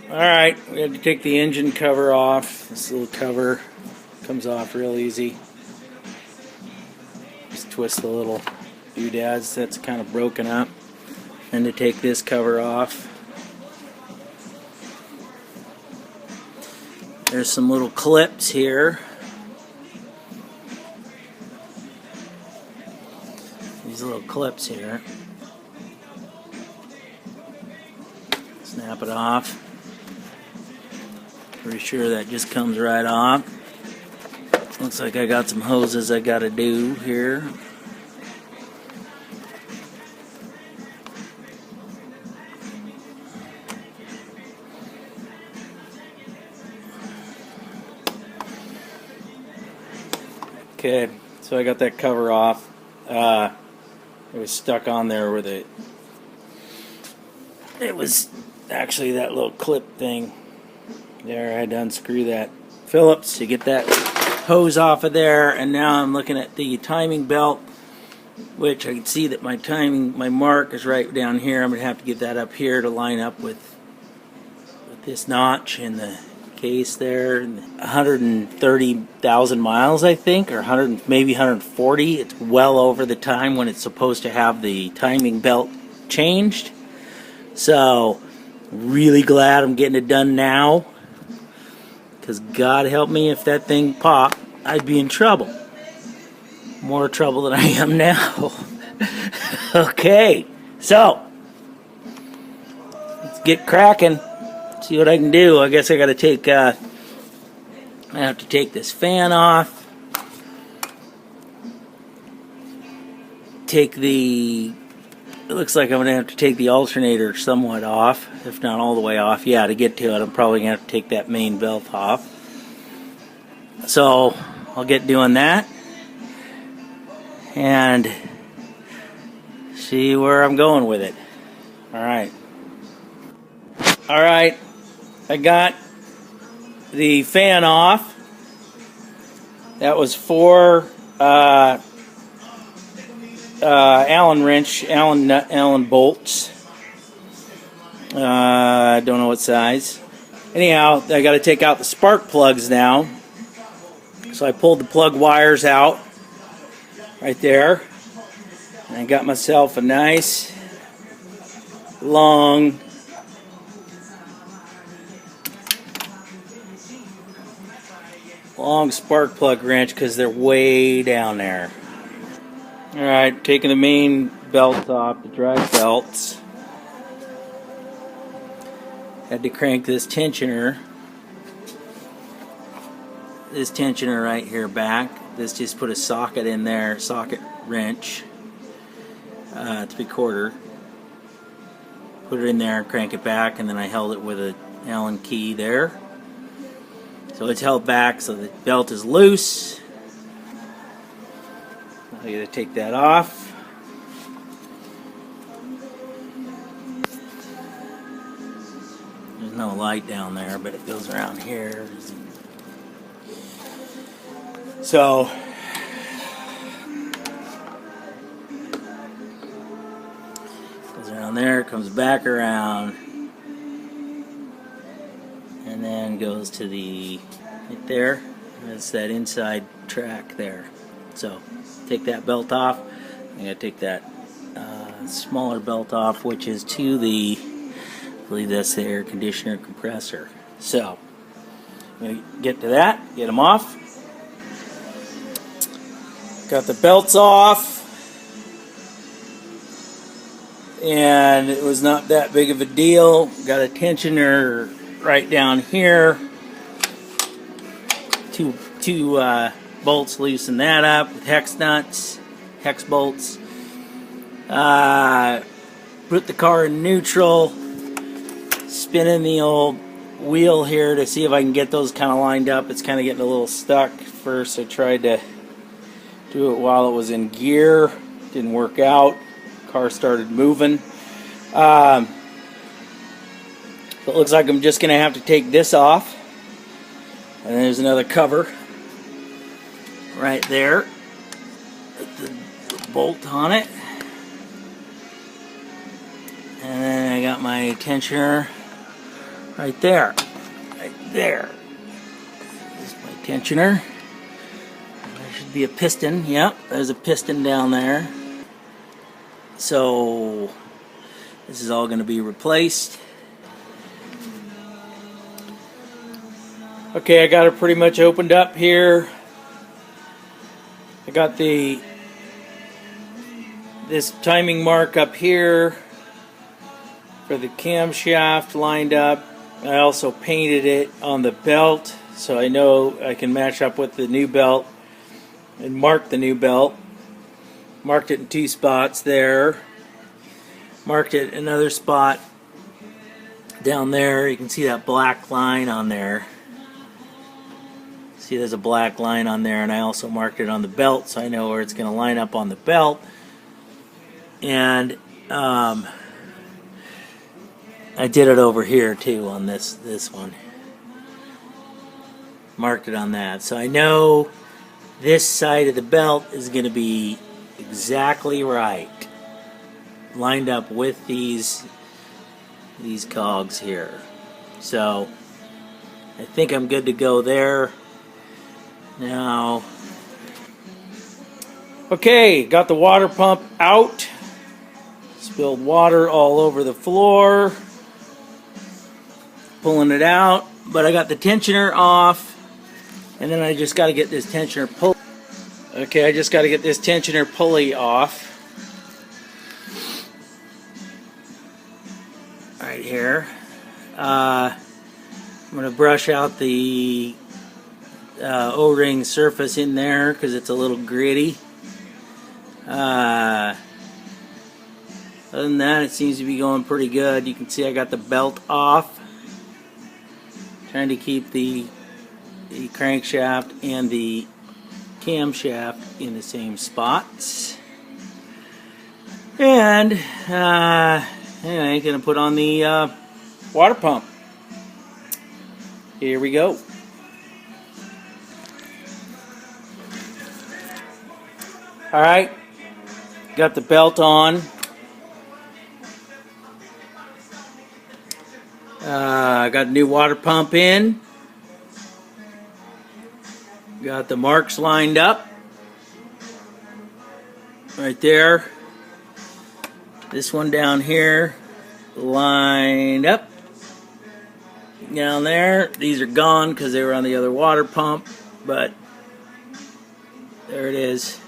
Alright, we had to take the engine cover off. This little cover comes off real easy. Just twist the little doodads that's kind of broken up. And to take this cover off, there's some little clips here. These little clips here. Snap it off. Pretty sure that just comes right off. Looks like I got some hoses I gotta do here. Okay, so I got that cover off. It was stuck on there with it. It was actually that little clip thing. There, I had to unscrew that Phillips to get that hose off of there, and now I'm looking at the timing belt, which I can see that my mark is right down here. I'm going to have to get that up here to line up with this notch in the case there. 130,000 miles, I think, or maybe 140. It's well over the time when it's supposed to have the timing belt changed. So, really glad I'm getting it done now. Because God help me if that thing popped, I'd be in trouble. More trouble than I am now. Okay, so let's get cracking. See what I can do. I guess I got to I have to take this fan off. It looks like I'm going to have to take the alternator somewhat off, if not all the way off. Yeah, to get to it, I'm probably going to have to take that main belt off. So, I'll get doing that and see where I'm going with it. Alright. Alright, I got the fan off. That was 4 Allen bolts. I don't know what size. Anyhow, I got to take out the spark plugs now. So I pulled the plug wires out right there. And I got myself a nice long spark plug wrench because they're way down there. Alright, taking the main belt off, the drive belts. Had to crank this tensioner right here back. This just put a socket in there, socket wrench, 3/4. Put it in there, crank it back, and then I held it with an Allen key there. So it's held back so the belt is loose. I gotta take that off. There's no light down there, but it goes around here. So goes around there, comes back around, and then goes to right there. That's that inside track there. So take that belt off. I'm going to take that smaller belt off, which is to I believe that's the air conditioner compressor. So I'm going to get to that, get them off. Got the belts off. And it was not that big of a deal. Got a tensioner right down here. Two bolts, loosen that up with hex nuts, hex bolts. Put the car in neutral, spinning the old wheel here to see if I can get those kind of lined up. It's kind of getting a little stuck. First I tried to do it while it was in gear, didn't work out. Car started moving. So it looks like I'm just going to have to take this off. And there's another cover right there with the bolt on it. And then I got my tensioner Right there. Right there. There's my tensioner. There should be a piston. Yep, there's a piston down there. So this is all going to be replaced. Okay, I got it pretty much opened up here. I got this timing mark up here for the camshaft lined up. I also painted it on the belt so I know I can match up with the new belt and mark the new belt. Marked it in 2 spots there. Marked it another spot down there. You can see that black line on there. See, there's a black line on there, and I also marked it on the belt so I know where it's going to line up on the belt. And I did it over here too on this one. Marked it on that, so I know this side of the belt is going to be exactly right, lined up with these cogs here. So I think I'm good to go there. Now, okay, got the water pump out. Spilled water all over the floor. Pulling it out, but I got the tensioner off, and then I just got to get this tensioner pulley. Okay, I just got to get this tensioner pulley off. Right here. I'm going to brush out the O-ring surface in there because it's a little gritty. Other than that, it seems to be going pretty good. You can see I got the belt off. Trying to keep the crankshaft and the camshaft in the same spots. And anyway, gonna put on the water pump. Here we go. Alright, got the belt on. Got a new water pump in. Got the marks lined up. Right there. This one down here lined up. Down there. These are gone because they were on the other water pump, but there it is.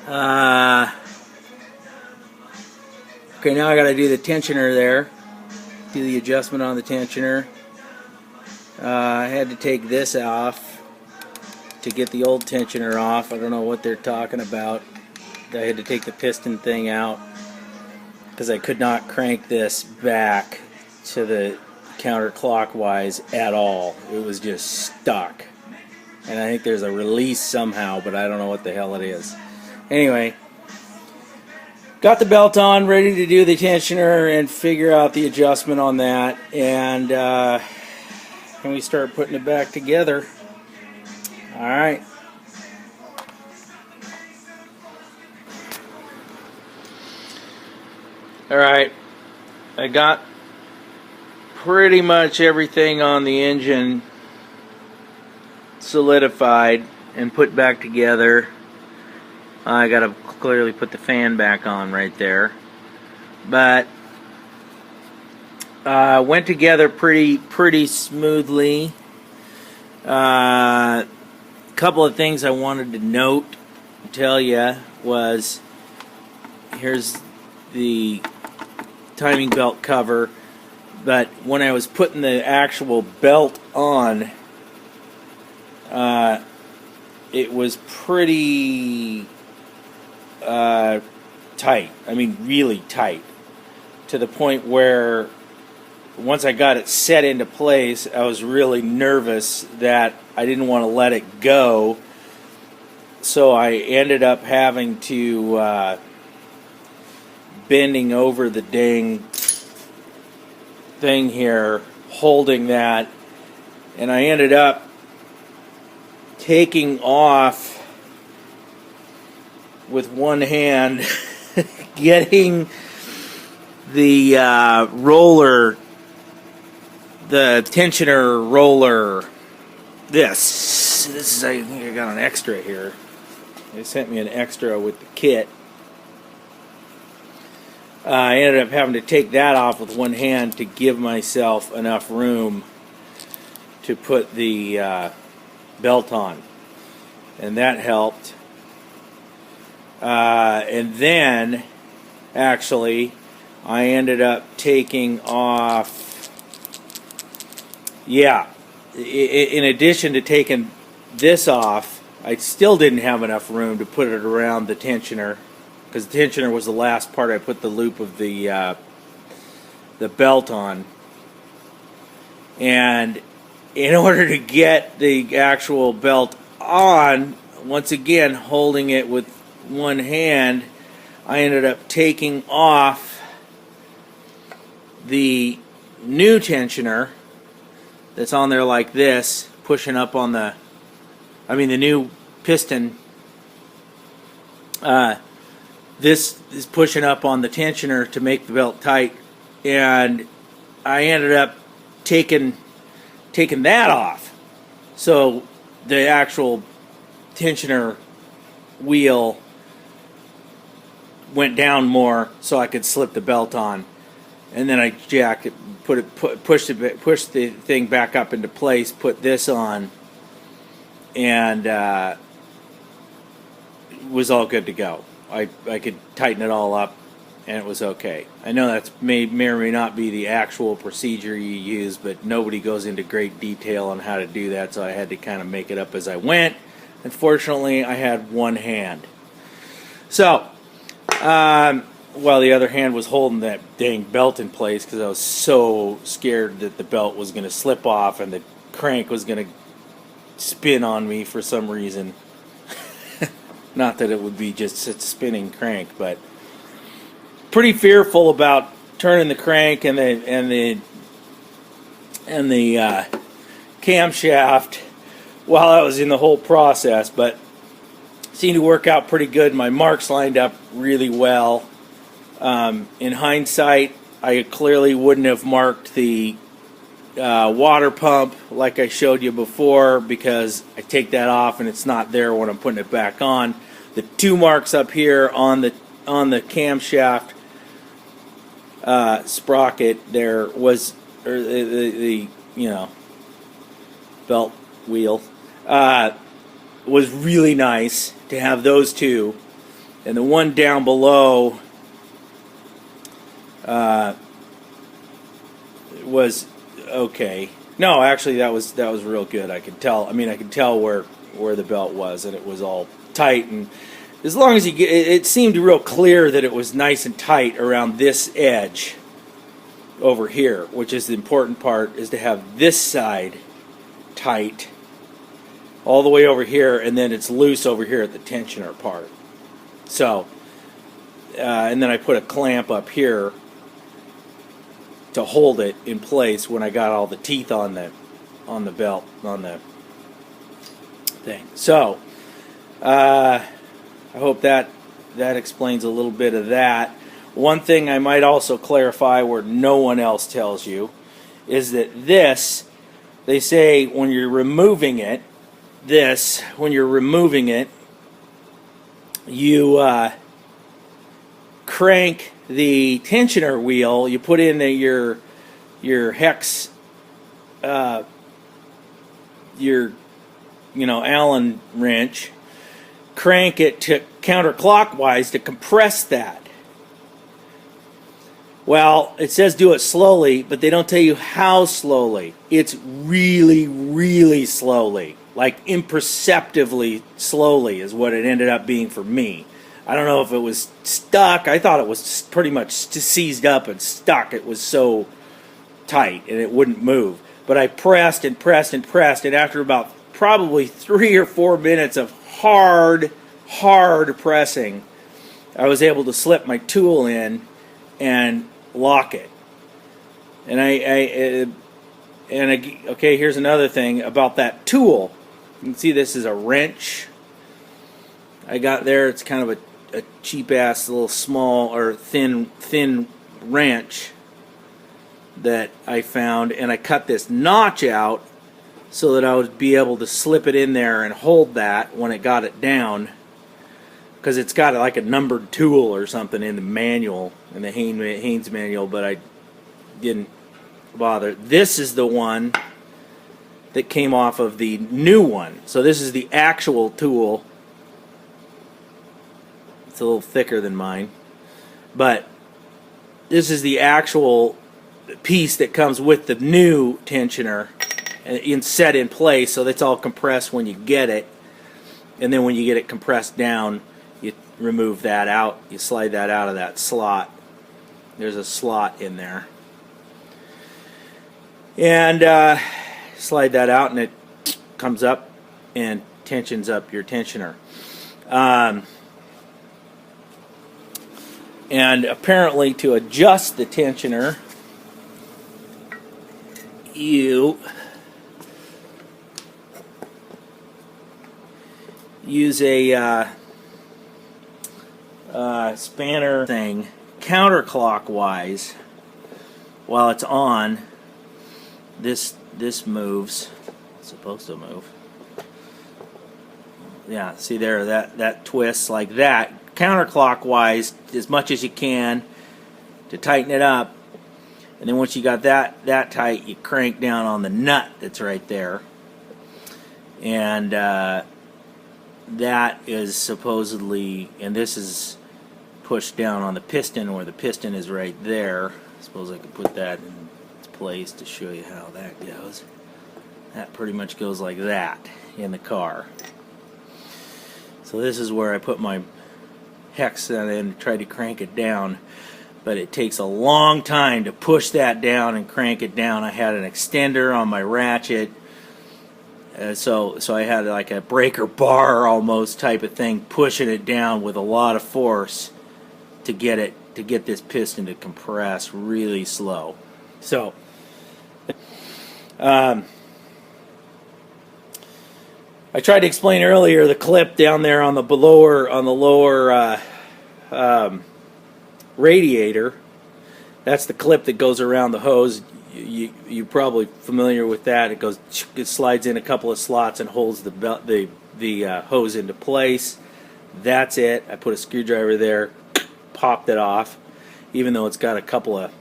Okay, now I got to do the tensioner there. Do the adjustment on the tensioner. I had to take this off to get the old tensioner off. I don't know what they're talking about. I had to take the piston thing out because I could not crank this back to the counterclockwise at all. It was just stuck. And I think there's a release somehow, but I don't know what the hell it is. Anyway, got the belt on, ready to do the tensioner and figure out the adjustment on that. And can we start putting it back together? Alright. Alright. I got pretty much everything on the engine solidified and put back together. I gotta clearly put the fan back on right there, but went together pretty smoothly. Couple of things I wanted to note, tell you, was here's the timing belt cover, but when I was putting the actual belt on, it was pretty tight. I mean, really tight, to the point where once I got it set into place, I was really nervous that I didn't want to let it go. So I ended up having to bending over the dang thing here, holding that, and I ended up taking off with one hand, getting the roller the tensioner roller. This is, I think I got an extra here. They sent me an extra with the kit. I ended up having to take that off with one hand to give myself enough room to put the belt on, and that helped. And then, actually, I ended up taking off. Yeah, in addition to taking this off, I still didn't have enough room to put it around the tensioner, because the tensioner was the last part I put the loop of the belt on. And in order to get the actual belt on, once again holding it with one hand, I ended up taking off the new tensioner that's on there like this, pushing up on the new piston. This is pushing up on the tensioner to make the belt tight, and I ended up taking that off. So the actual tensioner wheel went down more so I could slip the belt on. And then I pushed the thing back up into place, put this on, and it was all good to go. I could tighten it all up, and it was okay. I know that may or may not be the actual procedure you use, but nobody goes into great detail on how to do that, so I had to kind of make it up as I went. Unfortunately, I had one hand. So, while the other hand was holding that dang belt in place, because I was so scared that the belt was going to slip off and the crank was going to spin on me for some reason. Not that it would be just a spinning crank, but pretty fearful about turning the crank and the camshaft while I was in the whole process, but seemed to work out pretty good. My marks lined up really well. In hindsight, I clearly wouldn't have marked the water pump like I showed you before, because I take that off and it's not there when I'm putting it back on. The two marks up here on the camshaft sprocket there was, or the belt wheel, was really nice to have those two, and the one down below was okay. No, actually, that was real good. I could tell. I mean, I could tell where the belt was, and it was all tight. And as long as you get, it seemed real clear that it was nice and tight around this edge over here, which is the important part, is to have this side tight all the way over here, and then it's loose over here at the tensioner part. So, and then I put a clamp up here to hold it in place when I got all the teeth on the belt, on the thing. So, I hope that explains a little bit of that. One thing I might also clarify, where no one else tells you, is that this, they say when you're removing it, you crank the tensioner wheel, you put in your hex, your Allen wrench, crank it to counterclockwise to compress that. Well, it says do it slowly, but they don't tell you how slowly. It's really, really slowly, like imperceptibly slowly is what it ended up being for me. I don't know if it was stuck. I thought it was pretty much seized up and stuck. It was so tight and it wouldn't move. But I pressed and pressed and pressed, and after about probably 3 or 4 minutes of hard pressing, I was able to slip my tool in and lock it. And okay, here's another thing about that tool. You can see this is a wrench I got there. It's kind of a cheap ass little small or thin wrench. that I found, and I cut this notch out so that I would be able to slip it in there and hold that when it got it down, because it's got like a numbered tool or something in the manual, in the Haynes manual, but I didn't bother. This is the one that came off of the new one. So this is the actual tool. It's a little thicker than mine, but this is the actual piece that comes with the new tensioner and set in place, so that's all compressed when you get it, and then when you get it compressed down, you remove that out, you slide that out of that slot. There's a slot in there, and slide that out, and it comes up and tensions up your tensioner. And apparently, to adjust the tensioner, you use a spanner thing counterclockwise while it's on. This moves. It's supposed to move. Yeah, see there, that twists like that. Counterclockwise as much as you can to tighten it up, and then once you got that tight, you crank down on the nut that's right there, and that is supposedly, and this is pushed down on the piston, where the piston is right there. I suppose I could put that in its place to show you how that goes. That pretty much goes like that in the car. So this is where I put my hex in and try to crank it down, but it takes a long time to push that down and crank it down. I had an extender on my ratchet, so I had like a breaker bar almost type of thing, pushing it down with a lot of force to get this piston to compress really slow. So I tried to explain earlier the clip down there on the lower radiator. That's the clip that goes around the hose. You're probably familiar with that. It slides in a couple of slots and holds the hose into place. That's it. I put a screwdriver there, popped it off, even though it's got a couple of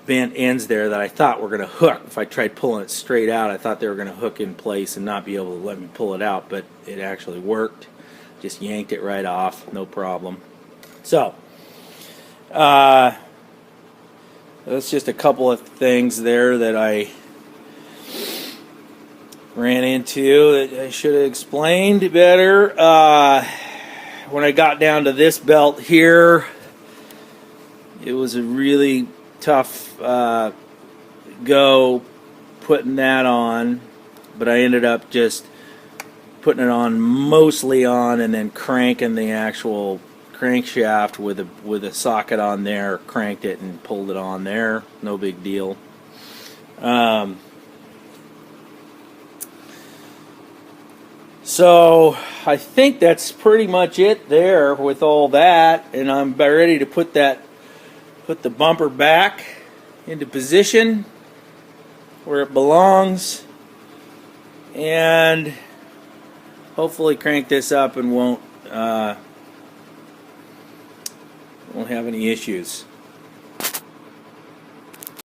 bent ends there that I thought were going to hook. If I tried pulling it straight out, I thought they were going to hook in place and not be able to let me pull it out, but it actually worked. Just yanked it right off, no problem. So, that's just a couple of things there that I ran into that I should have explained better. When I got down to this belt here, it was a really tough go putting that on, but I ended up just putting it on mostly on and then cranking the actual crankshaft with a socket on there, cranked it and pulled it on there. No big deal. So I think that's pretty much it there with all that, and I'm about ready to put the bumper back into position where it belongs, and hopefully crank this up and won't have any issues.